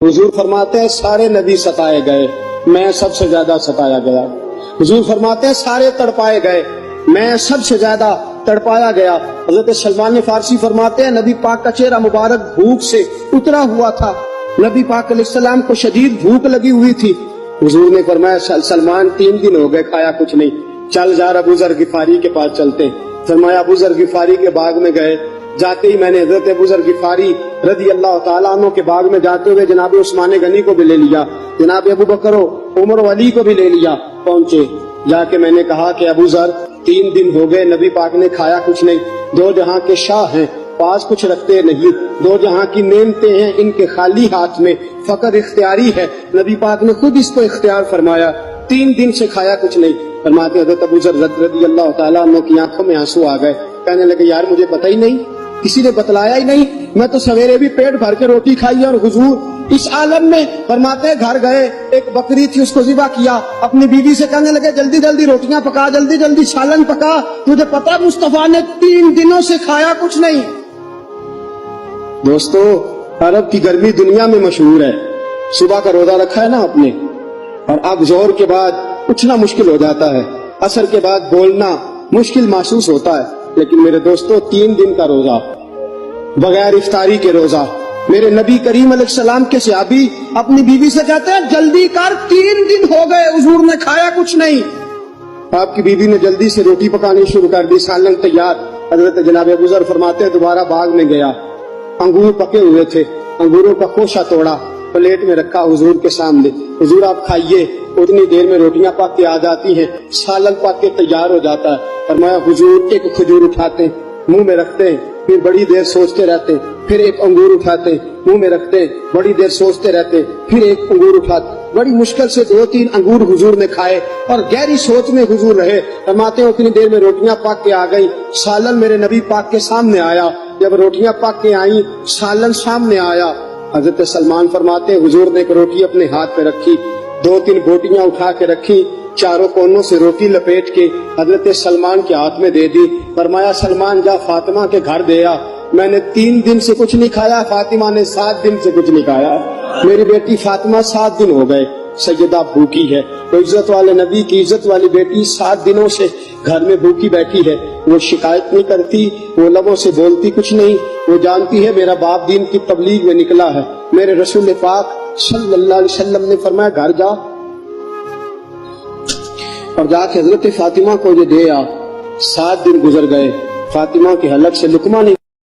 हुजूर फरमाते हैं सारे नबी सताए गए, मैं सबसे ज्यादा सताया गया। हुजूर फरमाते हैं सारे तड़पाए गए, मैं सबसे ज्यादा तड़पाया गया। हजरत सलमान फारसी फरमाते हैं नबी पाक का चेहरा मुबारक भूख से उतरा हुआ था, नबी पाक अलैहिस्सलाम को शदीद भूख लगी हुई थी। हुजूर ने फरमाया सलमान 3 दिन हो गए खाया कुछ नहीं, चल जा अबू जर गिफारी के पास चलते। फरमाया अबू जर गिफारी के बाग में गए। जाते ही मैंने हजरत अबू जर गिफारी रदी अल्लाह ताला अन्हु के बाग में जाते हुए जनाब उस्मान गनी को भी ले लिया, जनाब अबू बकर उमर अली को भी ले लिया। पहुंचे, जाके मैंने कहा कि अबू जर 3 दिन हो गए नबी पाक ने खाया कुछ नहीं, 2 जहां के शाह हैं, पास कुछ रखते नहीं, 2 जहां की नेमतें हैं इनके खाली हाथ में, फकर इख्तियारी है, नबी पाक ने खुद इसको इख्तियार फरमाया, 3 दिन से खाया कुछ नहीं। फरमाते हजरत अबू जर रदी अल्लाह ताला अन्हु की आंखों में आंसू आ गए, कहने लगे यार मुझे पता ही नहीं, किसी ने बतलाया ही नहीं, मैं तो सवेरे भी पेट भर के रोटी खाई और हुजूर इस आलम में। फरमाते घर गए, एक बकरी थी उसको ज़िबा किया, अपनी बीवी से कहने लगे जल्दी जल्दी रोटियां पका, जल्दी जल्दी सालन पका, तुझे पता मुस्तफा ने 3 दिनों से खाया कुछ नहीं। दोस्तों अरब की गर्मी दुनिया में मशहूर है, सुबह का रोजा रखा है ना आपने, और अब जोहर के बाद उठना मुश्किल हो जाता है, असर के बाद बोलना मुश्किल महसूस होता है, लेकिन मेरे दोस्तों 3 दिन का रोजा बगैर इफ्तारी के रोजा, मेरे नबी करीम अलैहिस्सलाम के सहाबी अपनी बीवी से कहते हैं जल्दी कर 3 दिन हो गए हुजूर ने खाया कुछ नहीं। आपकी बीवी ने जल्दी से रोटी पकानी शुरू कर दी, सालन तैयार। हजरत जनाब अबू जर फरमाते हैं दोबारा बाग में गया, अंगूर पके हुए थे, अंगूरों का खोशा तोड़ा, प्लेट में रखा हुजूर के सामने, हुजूर आप खाइए। उतनी देर में रोटियां पक के आ जाती हैं, सालन पक के तैयार हो जाता है। फरमाया हुजूर एक खजूर उठाते मुंह में रखते हैं, फिर बड़ी देर सोचते रहते, फिर एक अंगूर उठाते मुंह में रखते, बड़ी देर सोचते रहते, फिर एक अंगूर उठाते। बड़ी मुश्किल से 2-3 अंगूर हुजूर ने खाए और गहरी सोच में हुजूर रहे। फरमाते हैं उतनी देर में रोटियां पक के आ गई, सालन मेरे नबी पाक के सामने आया। जब रोटियां पक के आई, सालन सामने आया, हजरत सलमान फरमाते हैं हुजूर ने एक रोटी अपने हाथ पे रखी, 2-3 बोटियां उठा के रखी, चारों कोनों से रोटी लपेट के हजरत सलमान के हाथ में दे दी। फरमाया सलमान जा फातिमा के घर दे आ, मैंने 3 दिन से कुछ नहीं खाया, फातिमा ने 7 दिन से कुछ नहीं खाया। मेरी बेटी फातिमा 7 दिन हो गए सैयदा भूखी है। तो इज्जत वाले नबी की इज्जत वाली बेटी 7 दिनों से घर में भूखी बैठी है, वो शिकायत नहीं करती, वो लबों से बोलती कुछ नहीं, वो जानती है मेरा बाप दीन की तबलीग में निकला है। मेरे रसूल पाक सल्लल्लाहु अलैहि वसल्लम ने फरमाया घर जा और जाके हजरत फातिमा को ये दे आ। 7 दिन गुजर गए, फातिमा के हलक से लुकमा नहीं